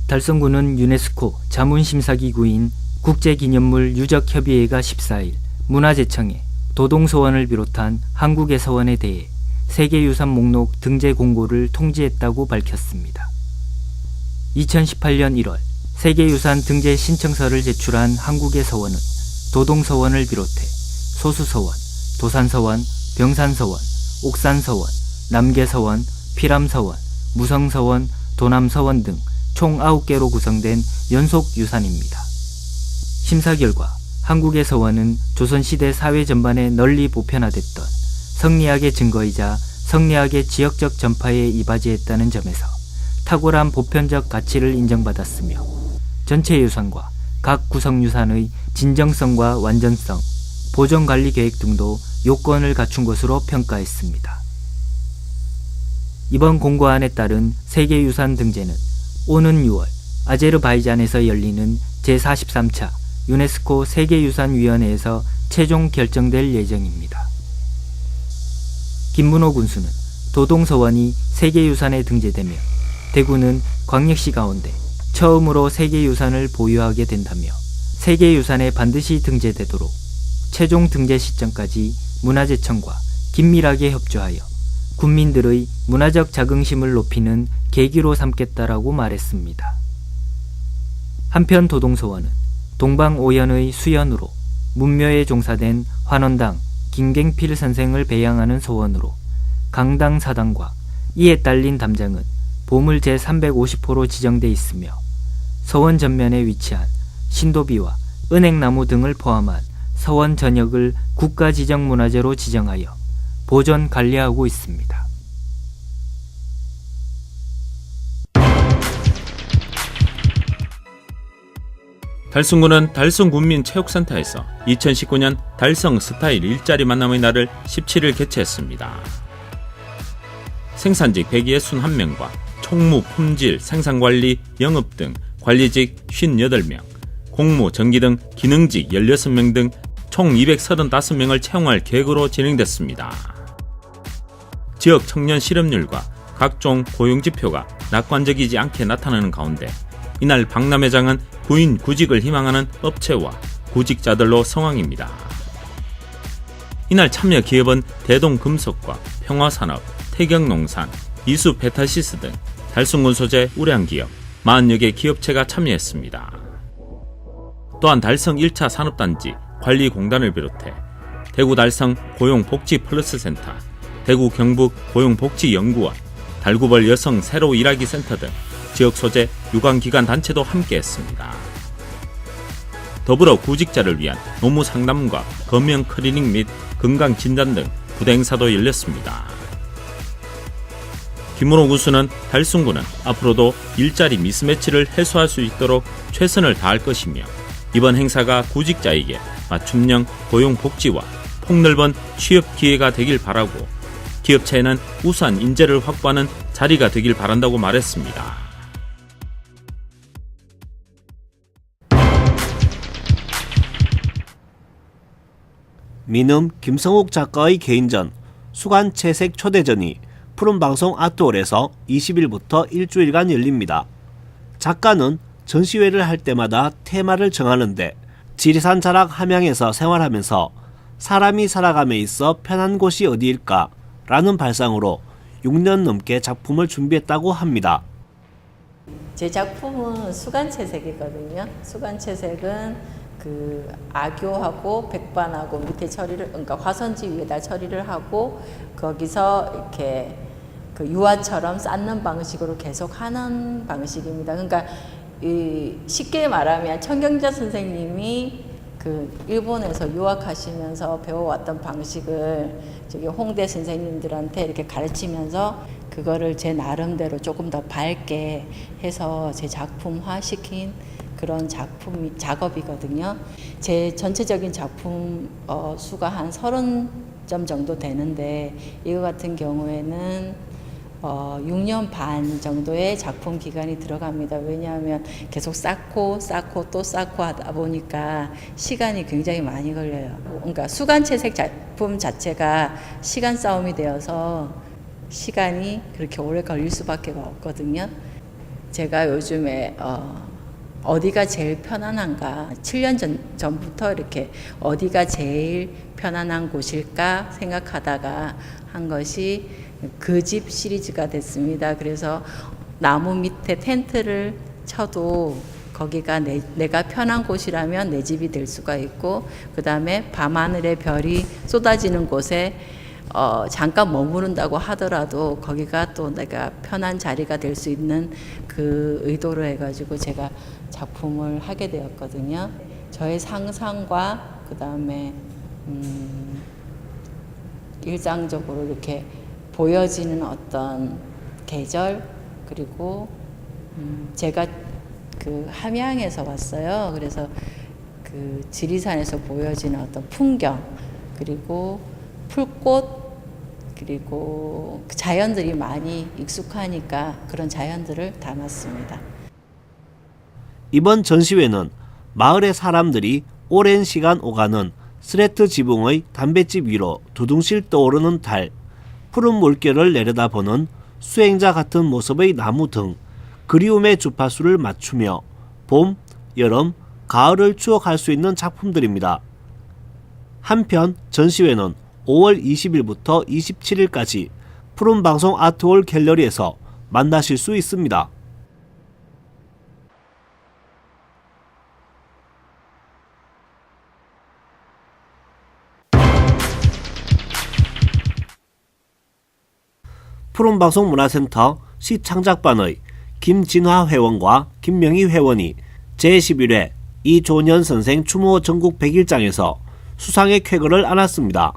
달성군은 유네스코 자문심사기구인 국제기념물 유적협의회가 14일 문화재청에 도동서원을 비롯한 한국의 서원에 대해 세계유산 목록 등재 공고를 통지했다고 밝혔습니다. 2018년 1월 세계유산 등재 신청서를 제출한 한국의 서원은 도동서원을 비롯해 소수서원, 도산서원, 병산서원, 옥산서원, 남계서원, 피람서원, 무성서원, 도남서원 등 총 9개로 구성된 연속유산입니다. 심사 결과 한국의 서원은 조선시대 사회 전반에 널리 보편화됐던 성리학의 증거이자 성리학의 지역적 전파에 이바지했다는 점에서 탁월한 보편적 가치를 인정받았으며 전체 유산과 각 구성유산의 진정성과 완전성, 보존관리 계획 등도 요건을 갖춘 것으로 평가했습니다. 이번 공고안에 따른 세계유산 등재는 오는 6월 아제르바이잔에서 열리는 제43차 유네스코 세계유산위원회에서 최종 결정될 예정입니다. 김문호 군수는 도동서원이 세계유산에 등재되며 대구는 광역시 가운데 처음으로 세계유산을 보유하게 된다며 세계유산에 반드시 등재되도록 최종 등재 시점까지 문화재청과 긴밀하게 협조하여 국민들의 문화적 자긍심을 높이는 계기로 삼겠다라고 말했습니다. 한편 도동서원은 동방오연의 수연으로 문묘에 종사된 환원당 김갱필 선생을 배양하는 서원으로 강당 사당과 이에 딸린 담장은 보물 제350호로 지정돼 있으며 서원 전면에 위치한 신도비와 은행나무 등을 포함한 서원 전역을 국가지정문화재로 지정하여 보존 관리하고 있습니다. 달성군은 달성군민체육센터에서 2019년 달성 스타일 일자리 만남의 날을 17일 개최했습니다. 생산직 161명과 총무, 품질, 생산관리, 영업 등 관리직 58명, 공무, 전기 등 기능직 16명 등 총 235명을 채용할 계획으로 진행됐습니다. 지역 청년 실업률과 각종 고용지표가 낙관적이지 않게 나타나는 가운데 이날 박람회장은 구인 구직을 희망하는 업체와 구직자들로 성황입니다. 이날 참여 기업은 대동금속과 평화산업, 태경농산, 이수페타시스 등 달성군 소재 우량기업 40여 개 기업체가 참여했습니다. 또한 달성 1차 산업단지 관리공단을 비롯해 대구 달성 고용복지플러스센터, 대구 경북 고용복지연구원, 달구벌 여성 새로 일하기 센터 등 지역 소재 유관기관 단체도 함께했습니다. 더불어 구직자를 위한 노무 상담과 검역 클리닉 및 건강 진단 등 부대 행사도 열렸습니다. 김문호 군수는 달성군은 앞으로도 일자리 미스매치를 해소할 수 있도록 최선을 다할 것이며 이번 행사가 구직자에게 맞춤형 고용복지와 폭넓은 취업 기회가 되길 바라고 기업체에는 우수한 인재를 확보하는 자리가 되길 바란다고 말했습니다. 미남 김성욱 작가의 개인전 수간채색 초대전이 푸른방송 아트홀에서 20일부터 일주일간 열립니다. 작가는 전시회를 할 때마다 테마를 정하는데 지리산 자락 함양에서 생활하면서 사람이 살아감에 있어 편한 곳이 어디일까? 라는 발상으로 6년 넘게 작품을 준비했다고 합니다. 제 작품은 수간채색이거든요. 수간채색은 그 악교하고 백반하고 밑에 처리를, 그러니까 화선지 위에다 처리를 하고 거기서 이렇게 그 유화처럼 쌓는 방식으로 계속 하는 방식입니다. 그러니까 쉽게 말하면 청경자 선생님이 그 일본에서 유학하시면서 배워왔던 방식을 저기 홍대 선생님들한테 이렇게 가르치면서 그거를 제 나름대로 조금 더 밝게 해서 제 작품화 시킨 그런 작업이거든요. 제 전체적인 작품 수가 한 30점 정도 되는데 이거 같은 경우에는 6년 반 정도의 작품 기간이 들어갑니다. 왜냐하면 계속 쌓고 또 쌓고 하다 보니까 시간이 굉장히 많이 걸려요. 그러니까 수간채색 작품 자체가 시간 싸움이 되어서 시간이 그렇게 오래 걸릴 수밖에 없거든요. 제가 요즘에 어디가 제일 편안한가 7년 전부터 이렇게 어디가 제일 편안한 곳일까 생각하다가 한 것이 그 집 시리즈가 됐습니다. 그래서 나무 밑에 텐트를 쳐도 거기가 내가 편한 곳이라면 내 집이 될 수가 있고, 그 다음에 밤하늘의 별이 쏟아지는 곳에 잠깐 머무른다고 하더라도 거기가 또 내가 편한 자리가 될 수 있는 그 의도로 해가지고 제가 작품을 하게 되었거든요. 저의 상상과 그 다음에 일상적으로 이렇게 보여지는 어떤 계절, 그리고 제가 그 함양에서 왔어요. 그래서 그 지리산에서 보여지는 어떤 풍경, 그리고 풀꽃, 그리고 자연들이 많이 익숙하니까 그런 자연들을 담았습니다. 이번 전시회는 마을의 사람들이 오랜 시간 오가는 스레트 지붕의 담뱃집 위로 두둥실 떠오르는 달, 푸른 물결을 내려다보는 수행자 같은 모습의 나무 등 그리움의 주파수를 맞추며 봄, 여름, 가을을 추억할 수 있는 작품들입니다. 한편 전시회는 5월 20일부터 27일까지 푸른방송 아트홀 갤러리에서 만나실 수 있습니다. 푸른방송 문화센터 시창작반의 김진화 회원과 김명희 회원이 제11회 이조년 선생 추모 전국 100일장에서 수상의 쾌거를 안았습니다.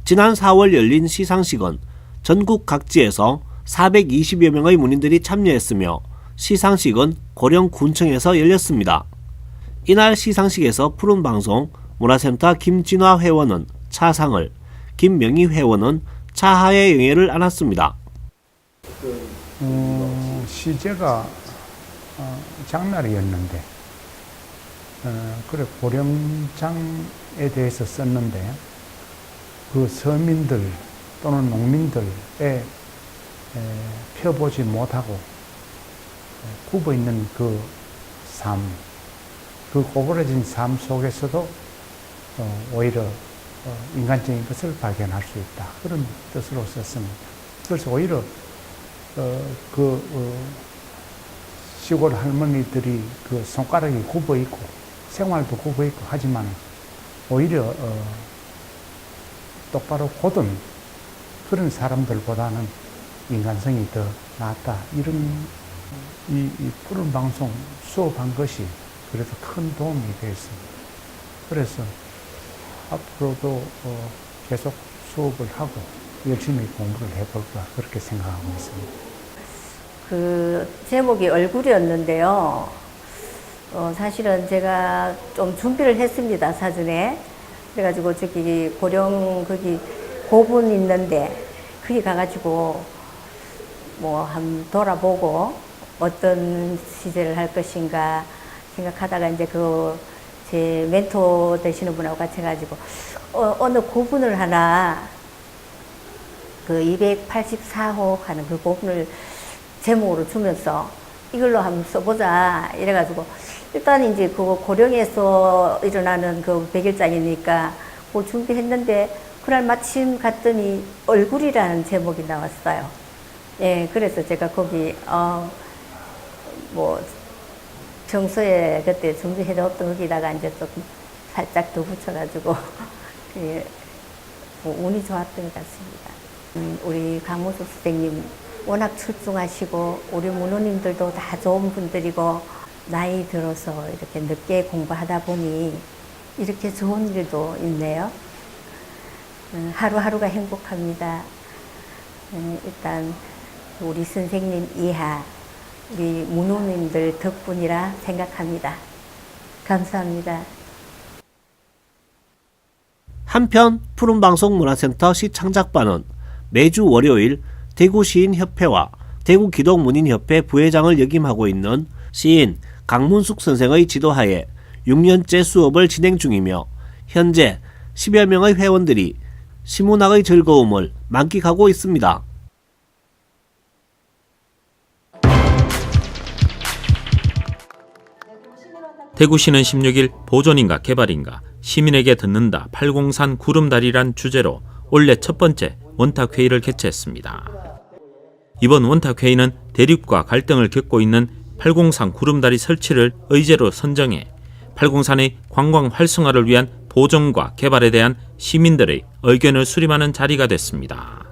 지난 4월 열린 시상식은 전국 각지에서 420여 명의 문인들이 참여했으며 시상식은 고령군청에서 열렸습니다. 이날 시상식에서 푸른방송 문화센터 김진화 회원은 차상을, 김명희 회원은 차하의 영예를 안았습니다. 시제가 장날이었는데 그래 고령장에 대해서 썼는데 그 서민들 또는 농민들의 펴보지 못하고 굽어 있는 그 삶, 그 고그러진 삶 속에서도 오히려 인간적인 것을 발견할 수 있다. 그런 뜻으로 썼습니다. 그래서 오히려 시골 할머니들이 그 손가락이 굽어 있고 생활도 굽어 있고 하지만 오히려 똑바로 고든 그런 사람들보다는 인간성이 더 낫다. 이런 이 푸른 방송 수업한 것이 그래도 큰 도움이 되었습니다. 그래서 앞으로도 계속 수업을 하고 열심히 공부를 해볼까 그렇게 생각하고 있습니다. 그 제목이 얼굴이었는데요. 사실은 제가 좀 준비를 했습니다, 사전에. 그래가지고 저기 고령 거기 고분 있는데 거기 가가지고 뭐 한번 돌아보고 어떤 시제를 할 것인가 생각하다가 이제 제 멘토 되시는 분하고 같이 해가지고 어느 고분을 하나 그 284호 하는 그 고분을 제목으로 주면서 이걸로 한번 써보자 이래가지고 일단 이제 그 고령에서 일어나는 그 100일장이니까 그 준비했는데 그날 마침 갔더니 얼굴이라는 제목이 나왔어요. 예, 그래서 제가 거기 뭐 평소에 그때 준비해뒀던 거기다가 이제 조금 살짝 더 붙여가지고 뭐 운이 좋았던 것 같습니다. 우리 강문숙 선생님 워낙 출중하시고 우리 문호님들도 다 좋은 분들이고 나이 들어서 이렇게 늦게 공부하다 보니 이렇게 좋은 일도 있네요. 하루하루가 행복합니다. 일단 우리 선생님 이하 우리 문호님들 덕분이라 생각합니다. 감사합니다. 한편 푸른방송 문화센터 시창작반은 매주 월요일 대구시인협회와 대구기독문인협회 부회장을 역임하고 있는 시인 강문숙 선생의 지도하에 6년째 수업을 진행 중이며 현재 10여 명의 회원들이 시문학의 즐거움을 만끽하고 있습니다. 대구시는 16일 보존인가 개발인가 시민에게 듣는다 803 구름다리란 주제로 올해 첫 번째 원탁회의를 개최했습니다. 이번 원탁회의는 대립과 갈등을 겪고 있는 803 구름다리 설치를 의제로 선정해 803의 관광 활성화를 위한 보존과 개발에 대한 시민들의 의견을 수렴하는 자리가 됐습니다.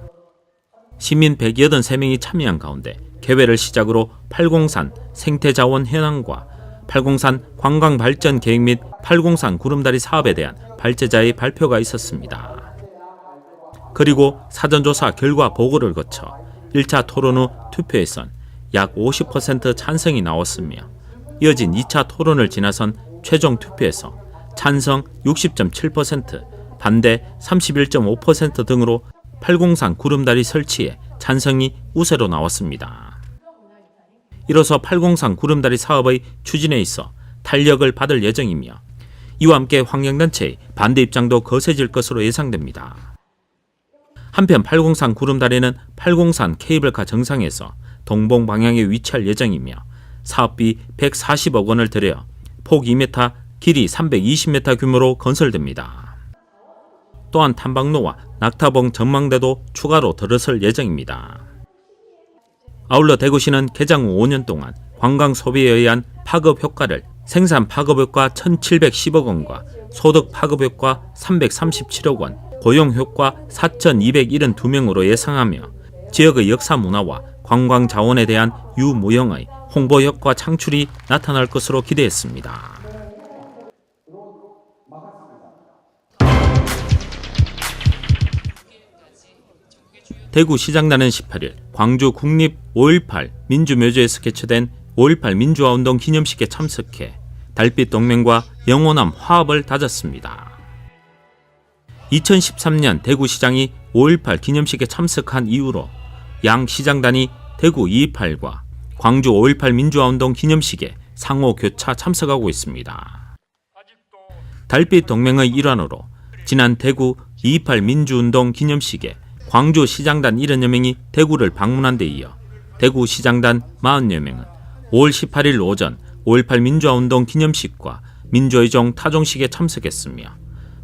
시민 183명이 참여한 가운데 개회를 시작으로 803 생태자원 현황과 803 관광발전 계획 및 803 구름다리 사업에 대한 발제자의 발표가 있었습니다. 그리고 사전조사 결과 보고를 거쳐 1차 토론 후 투표에선 약 50% 찬성이 나왔으며 이어진 2차 토론을 지나선 최종 투표에서 찬성 60.7%, 반대 31.5% 등으로 803 구름다리 설치에 찬성이 우세로 나왔습니다. 이로써 803 구름다리 사업의 추진에 있어 탄력을 받을 예정이며 이와 함께 환경단체의 반대 입장도 거세질 것으로 예상됩니다. 한편 803 구름다리는 803 케이블카 정상에서 동봉 방향에 위치할 예정이며 사업비 140억 원을 들여 폭 2m, 길이 320m 규모로 건설됩니다. 또한 탐방로와 낙타봉 전망대도 추가로 들어설 예정입니다. 아울러 대구시는 개장 후 5년 동안 관광 소비에 의한 파급 효과를 생산 파급 효과 1,710억 원과 소득 파급 효과 337억 원, 고용 효과 4,272명으로 예상하며 지역의 역사 문화와 관광 자원에 대한 유무형의 홍보 효과 창출이 나타날 것으로 기대했습니다. 대구시장단은 18일 광주 국립 5.18 민주묘지에서 개최된 5.18 민주화운동 기념식에 참석해 달빛 동맹과 영호남 화합을 다졌습니다. 2013년 대구시장이 5.18 기념식에 참석한 이후로 양 시장단이 대구 228과 광주 5.18 민주화운동 기념식에 상호 교차 참석하고 있습니다. 달빛 동맹의 일환으로 지난 대구 228 민주운동 기념식에 광주 시장단 70여 명이 대구를 방문한 데 이어 대구 시장단 40여 명은 5월 18일 오전 5.18 민주화운동 기념식과 민주의종 타종식에 참석했으며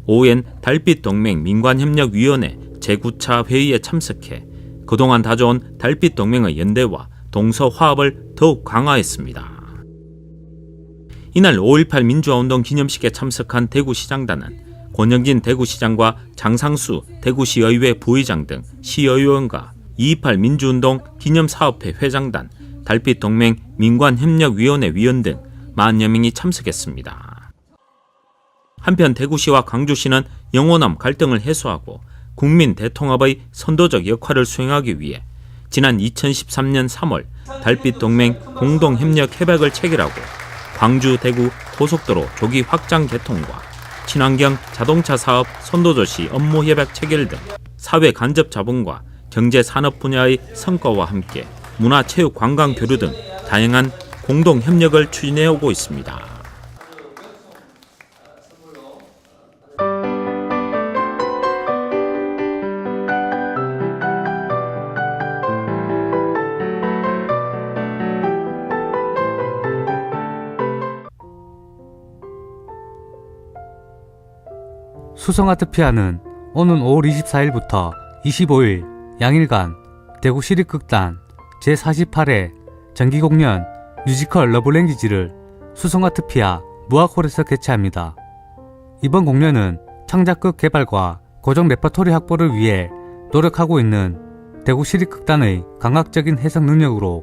오후엔 달빛동맹 민관협력위원회 제9차 회의에 참석해 그동안 다져온 달빛동맹의 연대와 동서화합을 더욱 강화했습니다. 이날 5.18 민주화운동 기념식에 참석한 대구시장단은 권영진 대구시장과 장상수 대구시의회 부의장 등 시의원과 2.28 민주운동 기념사업회 회장단, 달빛동맹 민관협력위원회 위원 등 40여 명이 참석했습니다. 한편 대구시와 광주시는 영호남 갈등을 해소하고 국민 대통합의 선도적 역할을 수행하기 위해 지난 2013년 3월 달빛동맹 공동협력 협약을 체결하고 광주 대구 고속도로 조기 확장 개통과 친환경 자동차 사업 선도조시 업무 협약 체결 등 사회 간접 자본과 경제 산업 분야의 성과와 함께 문화 체육 관광 교류 등 다양한 공동 협력을 추진해 오고 있습니다. 수성아트피아는 오는 5월 24일부터 25일 양일간 대구시립극단 제48회 정기공연 뮤지컬 러브랭귀지를 수성아트피아 무학홀에서 개최합니다. 이번 공연은 창작극 개발과 고정 레퍼토리 확보를 위해 노력하고 있는 대구시립극단의 감각적인 해석 능력으로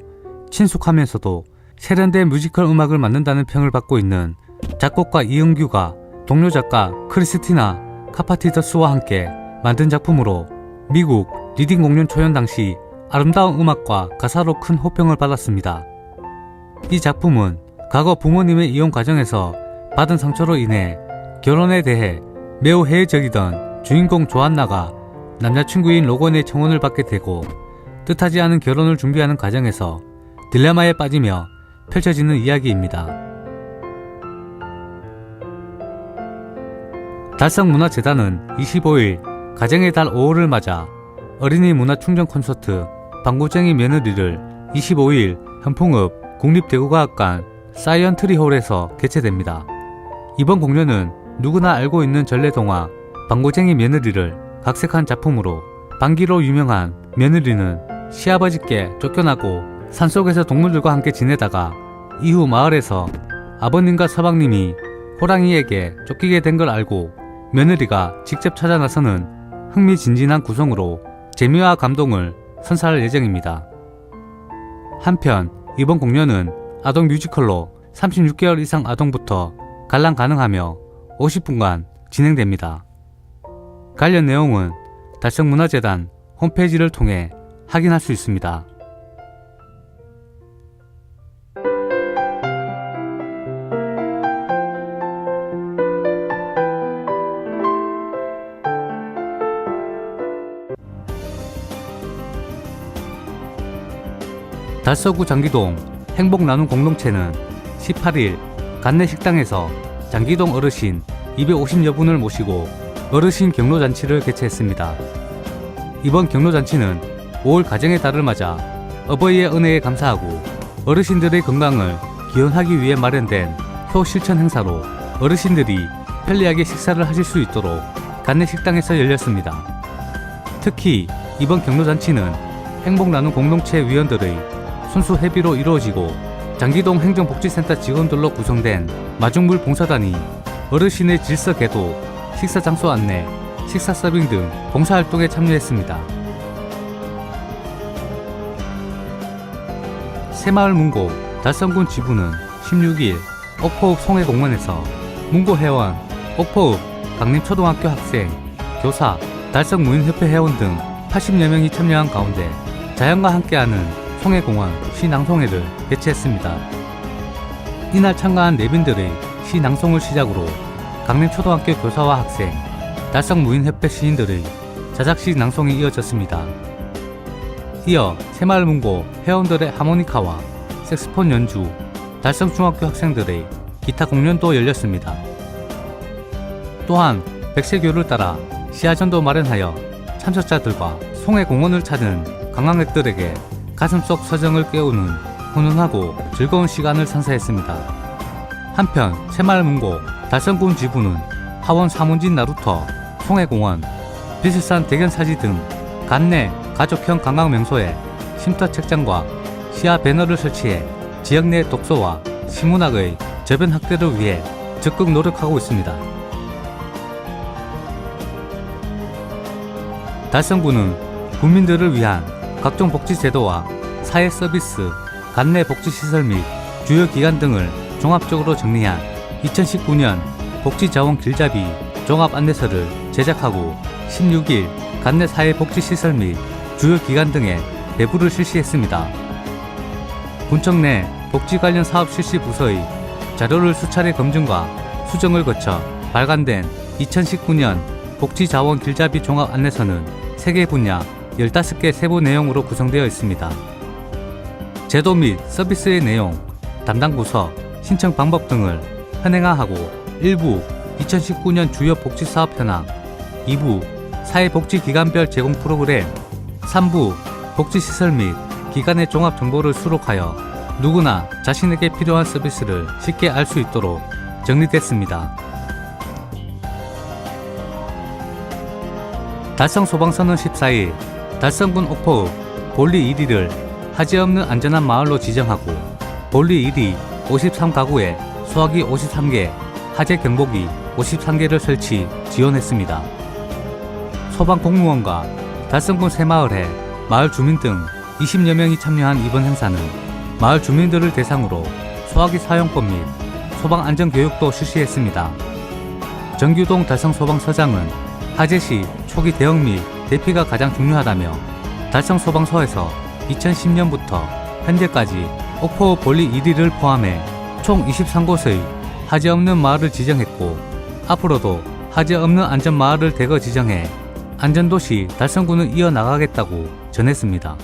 친숙하면서도 세련된 뮤지컬 음악을 만든다는 평을 받고 있는 작곡가 이은규가 동료 작가 크리스티나 카파티더스와 함께 만든 작품으로 미국 리딩 공연 초연 당시 아름다운 음악과 가사로 큰 호평을 받았습니다. 이 작품은 과거 부모님의 이혼 과정에서 받은 상처로 인해 결혼에 대해 매우 회의적이던 주인공 조안나가 남자친구인 로건의 청혼을 받게 되고 뜻하지 않은 결혼을 준비하는 과정에서 딜레마에 빠지며 펼쳐지는 이야기입니다. 달성문화재단은 25일 가정의 달 5월을 맞아 어린이 문화 충전 콘서트 방구쟁이 며느리를 25일 현풍읍 국립대구과학관 사이언트리홀에서 개최됩니다. 이번 공연은 누구나 알고 있는 전래동화 방고쟁이 며느리를 각색한 작품으로 방귀로 유명한 며느리는 시아버지께 쫓겨나고 산속에서 동물들과 함께 지내다가 이후 마을에서 아버님과 서방님이 호랑이에게 쫓기게 된 걸 알고 며느리가 직접 찾아 나서는 흥미진진한 구성으로 재미와 감동을 선사할 예정입니다. 한편 이번 공연은 아동 뮤지컬로 36개월 이상 아동부터 관람 가능하며 50분간 진행됩니다. 관련 내용은 달성문화재단 홈페이지를 통해 확인할 수 있습니다. 달서구 장기동 행복나눔 공동체는 18일 간내 식당에서 장기동 어르신 250여 분을 모시고 어르신 경로잔치를 개최했습니다. 이번 경로잔치는 5월 가정의 달을 맞아 어버이의 은혜에 감사하고 어르신들의 건강을 기원하기 위해 마련된 효실천 행사로 어르신들이 편리하게 식사를 하실 수 있도록 간내 식당에서 열렸습니다. 특히 이번 경로잔치는 행복나눔 공동체 위원들의 순수 회비로 이루어지고 장기동 행정복지센터 직원들로 구성된 마중물 봉사단이 어르신의 질서 계도, 식사 장소 안내, 식사 서빙 등 봉사활동에 참여했습니다. 새마을 문고 달성군 지부는 16일 옥포읍 송해공원에서 문고회원, 옥포읍 강림초등학교 학생, 교사, 달성무인협회 회원 등 80여 명이 참여한 가운데 자연과 함께하는 송해공원 시낭송회를 개최했습니다. 이날 참가한 내빈들의 시낭송을 시작으로 강림초등학교 교사와 학생, 달성무인협회 시인들의 자작시 낭송이 이어졌습니다. 이어 새마을문고 회원들의 하모니카와 색스폰 연주, 달성중학교 학생들의 기타 공연도 열렸습니다. 또한 백세교를 따라 시야전도 마련하여 참석자들과 송해공원을 찾은 관광객들에게 가슴속 서정을 깨우는 훈훈하고 즐거운 시간을 선사했습니다. 한편 새마을문고 달성군 지부는 하원 사문진 나루터, 송해공원, 비실산 대견사지 등 간내 가족형 관광명소에 쉼터 책장과 시야 배너를 설치해 지역 내 독서와 시문학의 저변 확대를 위해 적극 노력하고 있습니다. 달성군은 국민들을 위한 각종 복지제도와 사회서비스, 간내 복지시설 및 주요 기관 등을 종합적으로 정리한 2019년 복지자원 길잡이 종합안내서를 제작하고 16일 간내 사회복지시설 및 주요 기관 등에 배부를 실시했습니다. 군청 내 복지 관련 사업 실시 부서의 자료를 수차례 검증과 수정을 거쳐 발간된 2019년 복지자원 길잡이 종합안내서는 3개 분야 15개 세부 내용으로 구성되어 있습니다. 제도 및 서비스의 내용, 담당 부서, 신청 방법 등을 현행화하고 1부 2019년 주요 복지사업 현황, 2부 사회복지기관별 제공 프로그램, 3부 복지시설 및 기관의 종합정보를 수록하여 누구나 자신에게 필요한 서비스를 쉽게 알 수 있도록 정리됐습니다. 달성소방서는 14일 달성군 옥포읍 볼리 1위를 하지없는 안전한 마을로 지정하고 볼리 1위 53가구에 소화기 53개, 화재 경보기 53개를 설치, 지원했습니다. 소방공무원과 달성군 새마을회, 마을 주민 등 20여 명이 참여한 이번 행사는 마을 주민들을 대상으로 소화기 사용법 및 소방안전교육도 실시했습니다. 정규동 달성소방서장은 화재 시 초기 대응 및 대피가 가장 중요하다며 달성소방서에서 2010년부터 현재까지 옥포 볼리 1위를 포함해 총 23곳의 화재 없는 마을을 지정했고 앞으로도 화재 없는 안전마을을 대거 지정해 안전도시 달성군을 이어나가겠다고 전했습니다.